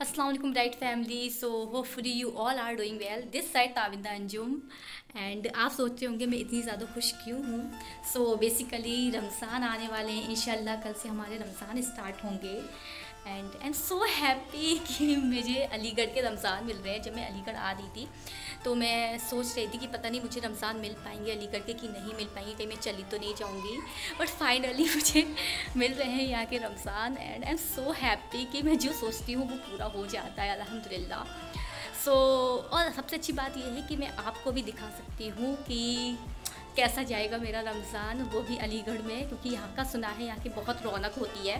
अस्सलाम वालेकुम bright family. So hopefully you all are doing well. This side ताविंदा Anjum. And आप सोचते होंगे मैं इतनी ज़्यादा खुश क्यों हूँ। सो बेसिकली रमज़ान आने वाले हैं, इंशाल्लाह कल से हमारे रमज़ान स्टार्ट होंगे। And I am so happy कि मुझे अलीगढ़ के रमज़ान मिल रहे हैं। जब मैं अलीगढ़ आ रही थी तो मैं सोच रही थी कि पता नहीं मुझे रमज़ान मिल पाएंगे अलीगढ़ के कि नहीं मिल पाएंगे, कहीं मैं चली तो नहीं जाऊँगी। बट फाइनली मुझे मिल रहे हैं यहाँ के Ramzan and I am so happy कि मैं जो सोचती हूँ वो पूरा हो जाता है अल्हम्दुलिल्लाह। सो और सबसे अच्छी बात यह है कि मैं आपको भी दिखा सकती हूँ कि कैसा जाएगा मेरा रमज़ान, वो भी अलीगढ़ में, क्योंकि यहाँ का सुना है यहाँ की बहुत रौनक होती है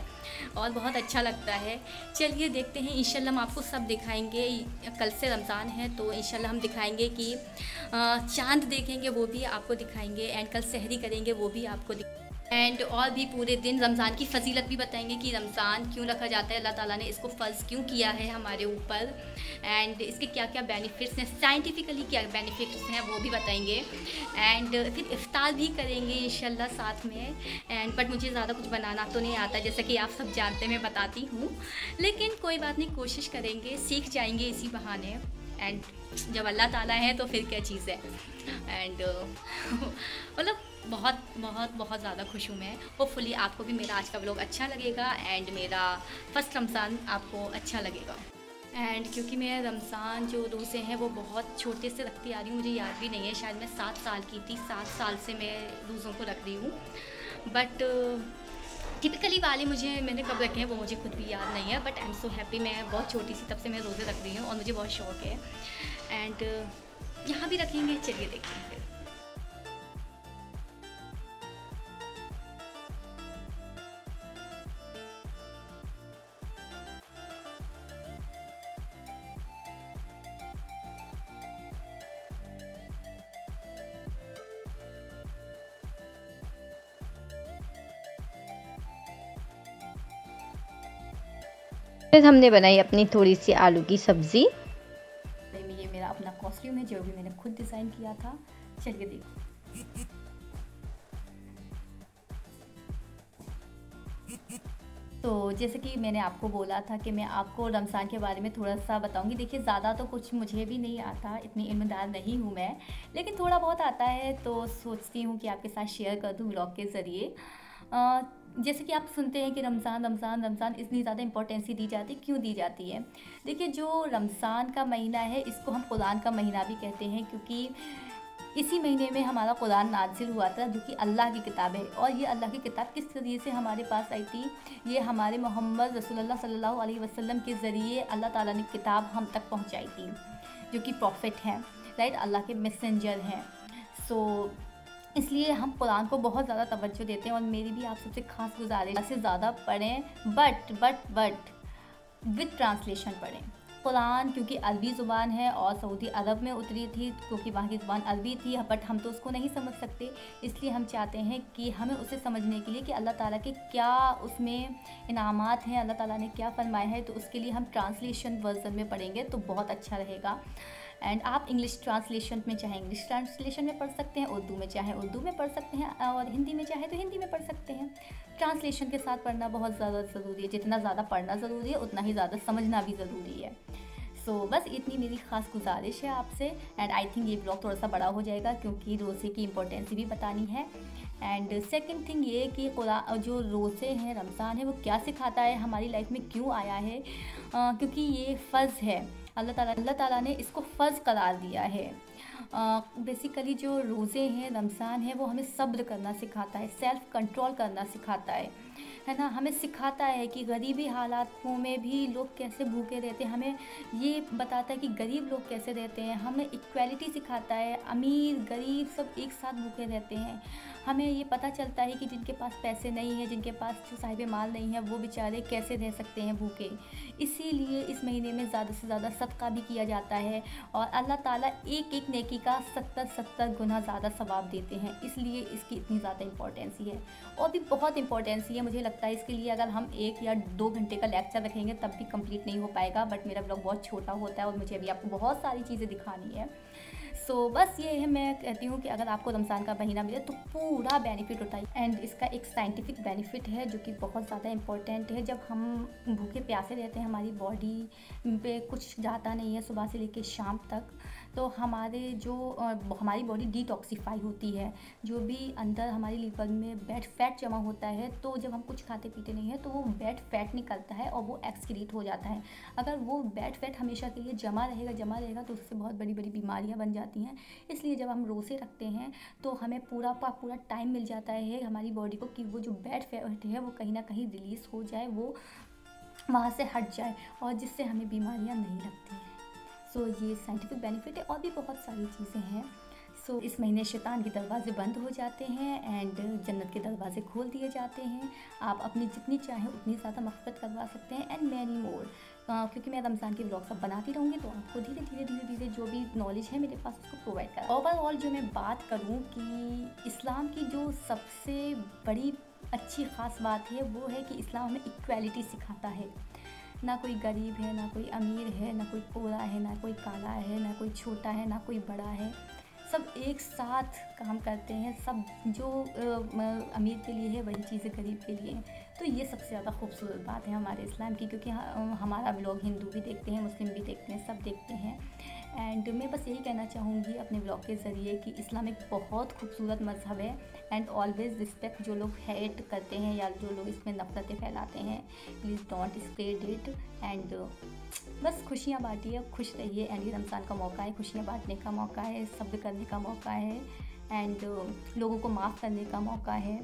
और बहुत अच्छा लगता है। चलिए देखते हैं, इंशाल्लाह हम आपको सब दिखाएंगे। कल से रमज़ान है तो इंशाल्लाह हम दिखाएंगे कि चांद देखेंगे, वो भी आपको दिखाएंगे। एंड कल सहरी करेंगे, वो भी आपको एंड और भी पूरे दिन रमज़ान की फ़जीलत भी बताएंगे कि रमज़ान क्यों रखा जाता है, अल्लाह ताला ने इसको फ़र्ज़ क्यों किया है हमारे ऊपर, एंड इसके क्या क्या बेनिफिट्स हैं, साइंटिफिकली क्या बेनिफिट्स हैं वो भी बताएंगे। एंड फिर इफ्तार भी करेंगे इंशाल्लाह साथ में। एंड बट मुझे ज़्यादा कुछ बनाना तो नहीं आता, जैसा कि आप सब जानते हैं, मैं बताती हूँ, लेकिन कोई बात नहीं, कोशिश करेंगे, सीख जाएंगे इसी बहाने। एंड जब अल्लाह ताला है तो फिर क्या चीज़ है। एंड मतलब बहुत बहुत बहुत ज़्यादा खुश हूँ मैं। होपफुली आपको भी मेरा आज का व्लॉग अच्छा लगेगा एंड मेरा फर्स्ट रमज़ान आपको अच्छा लगेगा। एंड क्योंकि मैं रमज़ान जो रोज़े हैं वो बहुत छोटे से रखती आ रही हूँ, मुझे याद भी नहीं है, शायद मैं 7 साल की थी, 7 साल से मैं रोज़ों को रख रही हूँ। बट टिपिकली वाले मैंने कब रखे हैं वो मुझे खुद भी याद नहीं है। But I am so happy, मैं बहुत छोटी सी तब से मैं रोज़े रख रही हूँ और मुझे बहुत शौक़ है। एंड यहाँ भी रखेंगे, चलिए देखते हैं फिर। फिर हमने बनाई अपनी थोड़ी सी आलू की सब्ज़ी। ये मेरा अपना कॉस्ट्यूम है जो भी मैंने खुद डिज़ाइन किया था। चलिए देखो। तो जैसे कि मैंने आपको बोला था कि मैं आपको रमज़ान के बारे में थोड़ा सा बताऊंगी। देखिए ज़्यादा तो कुछ मुझे भी नहीं आता, इतनी इल्मदार नहीं हूँ मैं, लेकिन थोड़ा बहुत आता है तो सोचती हूँ कि आपके साथ शेयर कर दूँ व्लॉग के ज़रिए। जैसे कि आप सुनते हैं कि रमज़ान रमज़ान रमज़ान इतनी ज़्यादा इंपॉर्टेंसी दी जाती है, क्यों दी जाती है? देखिए जो रमज़ान का महीना है इसको हम कुरान का महीना भी कहते हैं, क्योंकि इसी महीने में हमारा कुरान नाजिल हुआ था, जो कि अल्लाह की किताब है। और ये अल्लाह की किताब किस तरीके से हमारे पास आई थी? ये हमारे मोहम्मद रसूलुल्लाह सल्लल्लाहु अलैहि वसल्लम के ज़रिए अल्लाह ताला ने किताब हम तक पहुंचाई थी, जो कि प्रॉफिट हैं, राइट, अल्लाह के मैसेंजर हैं। सो इसलिए हम कुरान को बहुत ज़्यादा तवज्जो देते हैं और मेरी भी आप सबसे खास गुजारिश से ज़्यादा पढ़ें, बट विद ट्रांसलेशन पढ़ें कुरान, क्योंकि अरबी ज़ुबान है और सऊदी अरब में उतरी थी, क्योंकि वहाँ की ज़ुबान अरबी थी, बट हम तो उसको नहीं समझ सकते। इसलिए हम चाहते हैं कि हमें उसे समझने के लिए कि अल्लाह ताला के क्या उसमें इनामात हैं, अल्लाह ताला ने क्या फरमाया है, तो उसके लिए हम ट्रांसलेशन वर्जन में पढ़ेंगे तो बहुत अच्छा रहेगा। एंड आप इंग्लिश ट्रांसलेशन में चाहे इंग्लिश ट्रांसलेशन में पढ़ सकते हैं, उर्दू में चाहे उर्दू में पढ़ सकते हैं, और हिंदी में चाहे तो हिंदी में पढ़ सकते हैं। ट्रांसलेशन के साथ पढ़ना बहुत ज़्यादा ज़रूरी है, जितना ज़्यादा पढ़ना ज़रूरी है उतना ही ज़्यादा समझना भी ज़रूरी है। सो बस इतनी मेरी ख़ास गुजारिश है आपसे। एंड आई थिंक ये ब्लॉग थोड़ा सा बड़ा हो जाएगा क्योंकि रोज़े की इम्पोर्टेंस भी बतानी है। एंड सेकंड थिंग ये कि जो रोज़े हैं, रमज़ान है, वो क्या सिखाता है, हमारी लाइफ में क्यों आया है, क्योंकि ये फ़र्ज़ है, अल्लाह ताला ने इसको फ़र्ज़ करार दिया है। बेसिकली जो रोज़े हैं, रमज़ान है, वो हमें सब्र करना सिखाता है, सेल्फ़ कंट्रोल करना सिखाता है ना, हमें सिखाता है कि गरीबी हालातों में भी लोग कैसे भूखे रहते हैं, हमें ये बताता है कि गरीब लोग कैसे रहते हैं, हमें इक्वालिटी सिखाता है, अमीर गरीब सब एक साथ भूखे रहते हैं। हमें ये पता चलता है कि जिनके पास पैसे नहीं है, जिनके पास जो साहिब माल नहीं है, वो बेचारे कैसे रह सकते हैं भूखे। इसीलिए इस महीने में ज़्यादा से ज़्यादा सदका भी किया जाता है और अल्लाह ताला एक एक नेकी का 70 गुना ज़्यादा सवाब देते हैं, इसलिए इसकी इतनी ज़्यादा इम्पोर्टेंसी है। और भी बहुत इम्पोर्टेंसी है, मुझे लगता सकता है। इसके लिए अगर हम 1 या 2 घंटे का लेक्चर रखेंगे तब भी कंप्लीट नहीं हो पाएगा, बट मेरा ब्लॉग बहुत छोटा होता है और मुझे अभी आपको बहुत सारी चीज़ें दिखानी है। सो बस ये है, मैं कहती हूँ कि अगर आपको रमज़ान का महीना मिले तो पूरा बेनिफिट होता है। एंड इसका एक साइंटिफिक बेनिफिट है जो कि बहुत ज़्यादा इम्पोर्टेंट है। जब हम भूखे प्यासे रहते हैं, हमारी बॉडी पे कुछ जाता नहीं है सुबह से लेकर शाम तक, तो हमारी बॉडी डिटॉक्सिफाई होती है। जो भी अंदर हमारी लिवर में बैड फैट जमा होता है, तो जब हम कुछ खाते पीते नहीं हैं तो वो बैड फैट निकलता है और वो एक्सक्रीट हो जाता है। अगर वो बैड फैट हमेशा के लिए जमा रहेगा तो उससे बहुत बड़ी बड़ी बीमारियां बन जाती हैं। इसलिए जब हम रोज़े रखते हैं तो हमें पूरा का पूरा टाइम मिल जाता है हमारी बॉडी को कि वो जो बैड फैट है वो कहीं ना कहीं रिलीज़ हो जाए, वो वहाँ से हट जाए, और जिससे हमें बीमारियाँ नहीं लगती हैं। सो ये साइंटिफिक बेनिफिट है, और भी बहुत सारी चीज़ें हैं। सो इस महीने शैतान के दरवाजे बंद हो जाते हैं एंड जन्नत के दरवाजे खोल दिए जाते हैं। आप अपनी जितनी चाहें उतनी ज़्यादा मग़फ़िरत करवा सकते हैं एंड मैनी मोर। क्योंकि मैं रमज़ान के व्लॉग सब बनाती रहूँगी तो आपको धीरे धीरे जो भी नॉलेज है मेरे पास उसको प्रोवाइड करा। ओवरऑल जो मैं बात करूँ कि इस्लाम की जो सबसे बड़ी अच्छी ख़ास बात है वो है कि इस्लाम हमें इक्वालिटी सिखाता है। ना कोई गरीब है, ना कोई अमीर है, ना कोई गोरा है, ना कोई काला है, ना कोई छोटा है, ना कोई बड़ा है। सब एक साथ काम करते हैं। सब जो अमीर के लिए है वही चीज़ें गरीब के लिए हैं। तो ये सबसे ज़्यादा खूबसूरत बात है हमारे इस्लाम की, क्योंकि हमारा लोग हिंदू भी देखते हैं, मुस्लिम भी देखते हैं, सब देखते हैं। एंड मैं बस यही कहना चाहूँगी अपने ब्लॉग के ज़रिए कि इस्लाम एक बहुत खूबसूरत मज़हब है एंड ऑलवेज़ रिस्पेक्ट। जो लोग हेट करते हैं या जो लोग इसमें नफ़रतें फैलाते हैं, please don't spread it. And बस खुशियाँ बांटिए, खुश रहिए। एंड ये रमज़ान का मौका है, खुशियाँ बांटने का मौका है, सब्र करने का मौका है एंड लोगों को माफ़ करने का मौका है।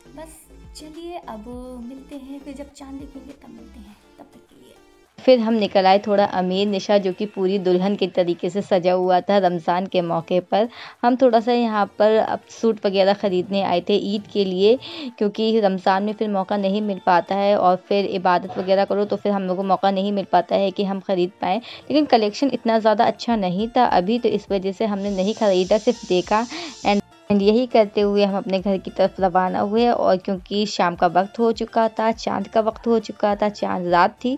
बस चलिए अब मिलते हैं, फिर जब चाँद देखेंगे तब मिलते हैं। तब तक के लिए फिर हम निकल आए थोड़ा अमीर निशा, जो कि पूरी दुल्हन के तरीके से सजा हुआ था रमज़ान के मौके पर। हम थोड़ा सा यहाँ पर अब सूट वगैरह ख़रीदने आए थे ईद के लिए, क्योंकि रमज़ान में फिर मौका नहीं मिल पाता है और फिर इबादत वगैरह करो तो फिर हम लोग को मौका नहीं मिल पाता है कि हम ख़रीद पाएँ। लेकिन कलेक्शन इतना ज़्यादा अच्छा नहीं था अभी, तो इस वजह से हमने नहीं ख़रीदा, सिर्फ देखा। एंड यही करते हुए हम अपने घर की तरफ रवाना हुए। और क्योंकि शाम का वक्त हो चुका था, चाँद का वक्त हो चुका था, चाँद रात थी,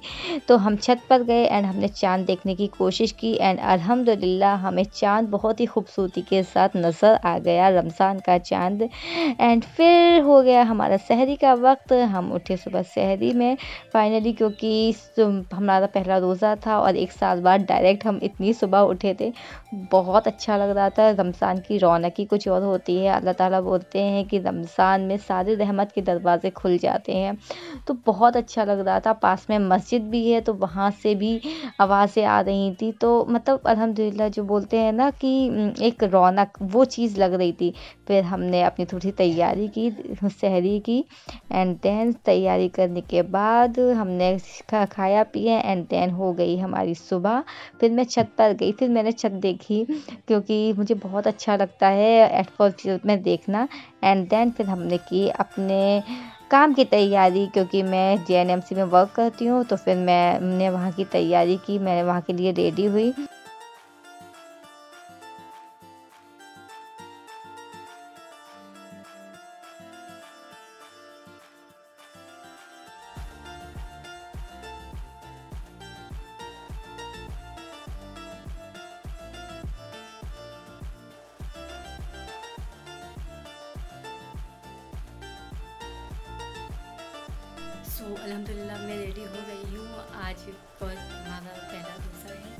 तो हम छत पर गए एंड हमने चाँद देखने की कोशिश की। एंड अल्हम्दुलिल्लाह हमें चाँद बहुत ही खूबसूरती के साथ नज़र आ गया, रमज़ान का चाँद। एंड फिर हो गया हमारा सहरी का वक्त। हम उठे सुबह सहरी में फाइनली, क्योंकि हमारा पहला रोज़ा था और 1 साल बाद डायरेक्ट हम इतनी सुबह उठे थे। बहुत अच्छा लग रहा था। रमज़ान की रौनक ही कुछ और होती है। अल्लाह ताला बोलते हैं कि रमज़ान में सारे रहमत के दरवाज़े खुल जाते हैं, तो बहुत अच्छा लग रहा था। पास में मस्जिद भी है तो वहाँ से भी आवाज़ें आ रही थी, तो मतलब अल्हम्दुलिल्लाह जो बोलते हैं ना कि एक रौनक, वो चीज़ लग रही थी। फिर हमने अपनी थोड़ी तैयारी की, सहरी की एंड देन तैयारी करने के बाद हमने खाया पिया एंड देन हो गई हमारी सुबह। फिर मैं छत पर गई, फिर मैंने छत देखी, क्योंकि मुझे बहुत अच्छा लगता है एट फर्स्ट में देखना। एंड देन फिर हमने की अपने काम की तैयारी, क्योंकि मैं जेएनएमसी में वर्क करती हूँ, तो फिर मैंने वहाँ की तैयारी की, मैं वहाँ के लिए रेडी हुई। सो अल्हम्दुलिल्लाह मैं रेडी हो गई हूँ। आज हमारा पहला रोज़ा है,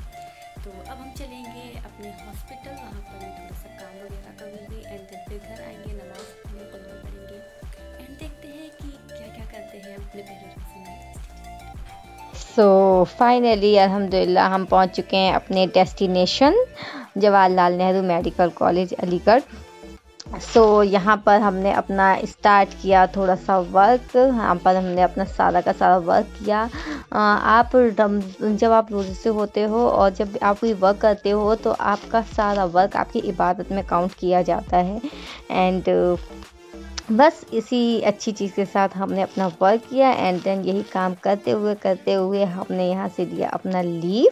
तो अब हम चलेंगे अपने हॉस्पिटल। वहाँ पर मैं थोड़ा सा काम वगैरह करूँगी एंड देन फिर घर आएंगे, नमाज़ में कुल्ला पढ़ेंगे एंड देखते हैं कि क्या क्या करते हैं अपने पहले रोज़े में। सो फाइनली अल्हम्दुलिल्लाह हम पहुँच चुके हैं अपने destination, Jawaharlal Nehru medical college Aligarh. यहाँ पर हमने अपना स्टार्ट किया थोड़ा सा वर्क। यहाँ पर हमने अपना सारा का सारा वर्क किया। जब आप रोज़े से होते हो और जब आप कोई वर्क करते हो तो आपका सारा वर्क आपकी इबादत में काउंट किया जाता है। एंड बस इसी अच्छी चीज़ के साथ हमने अपना वर्क किया एंड देन यही काम करते हुए हमने यहाँ से लिया अपना लीव।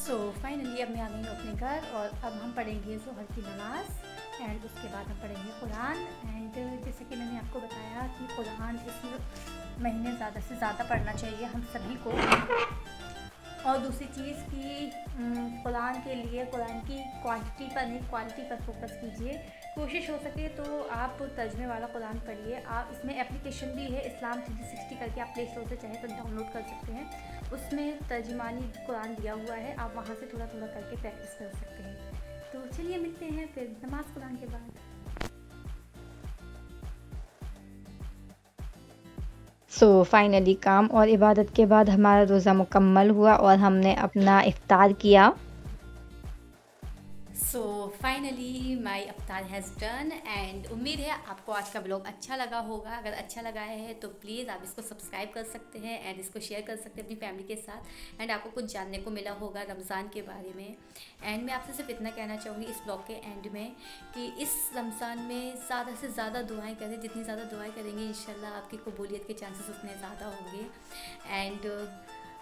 फाइनली अब मैं आ गई हूँ अपने घर और अब हम पढ़ेंगे ज़ोहर की नमाज़ एंड उसके बाद हम पढ़ेंगे कुरान। एंड जैसे कि मैंने आपको बताया कि कुरान इस महीने ज़्यादा से ज़्यादा पढ़ना चाहिए हम सभी को। और दूसरी चीज़ कि कुरान के लिए कुरान की क्वांटिटी पर नहीं क्वालिटी पर फोकस कीजिए। कोशिश हो सके तो आप तर्जमे वाला कुरान पढ़िए। आप इसमें एप्लीकेशन भी है इस्लाम 360 करके, आप प्ले स्टोर से चाहे तो डाउनलोड कर सकते हैं। उसमें तर्जुमानी कुरान दिया हुआ है, आप वहाँ से थोड़ा थोड़ा करके प्रैक्टिस कर सकते हैं। तो चलिए मिलते हैं फिर नमाज़ कुरान के बाद। फाइनली काम और इबादत के बाद हमारा रोज़ा मुकम्मल हुआ और हमने अपना इफ्तार किया। Finally my iftar has done and उम्मीद है आपको आज का ब्लॉग अच्छा लगा होगा। अगर अच्छा लगा है तो प्लीज़ आप इसको सब्सक्राइब कर सकते हैं एंड इसको शेयर कर सकते हैं अपनी फैमिली के साथ। एंड आपको कुछ जानने को मिला होगा रमज़ान के बारे में। एंड मैं आपसे सिर्फ इतना कहना चाहूँगी इस ब्लॉग के एंड में कि इस रमज़ान में ज़्यादा से ज़्यादा दुआएँ करें। जितनी ज़्यादा दुआएँ करेंगे इंशाल्लाह आपकी कबूलियत के चांसेस उतने ज़्यादा होंगे। एंड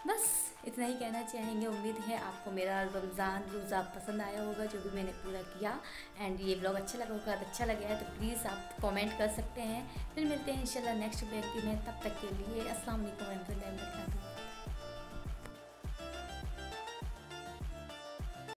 बस इतना ही कहना चाहेंगे। उम्मीद है आपको मेरा रमज़ान रोज़ा पसंद आया होगा जो भी मैंने पूरा किया। एंड ये ब्लॉग अच्छा लगा होगा, अच्छा लगा है तो प्लीज़ आप कमेंट कर सकते हैं। फिर मिलते हैं इंशाल्लाह नेक्स्ट ब्लॉग में, तब तक के लिए अस्सलाम वालेकुम।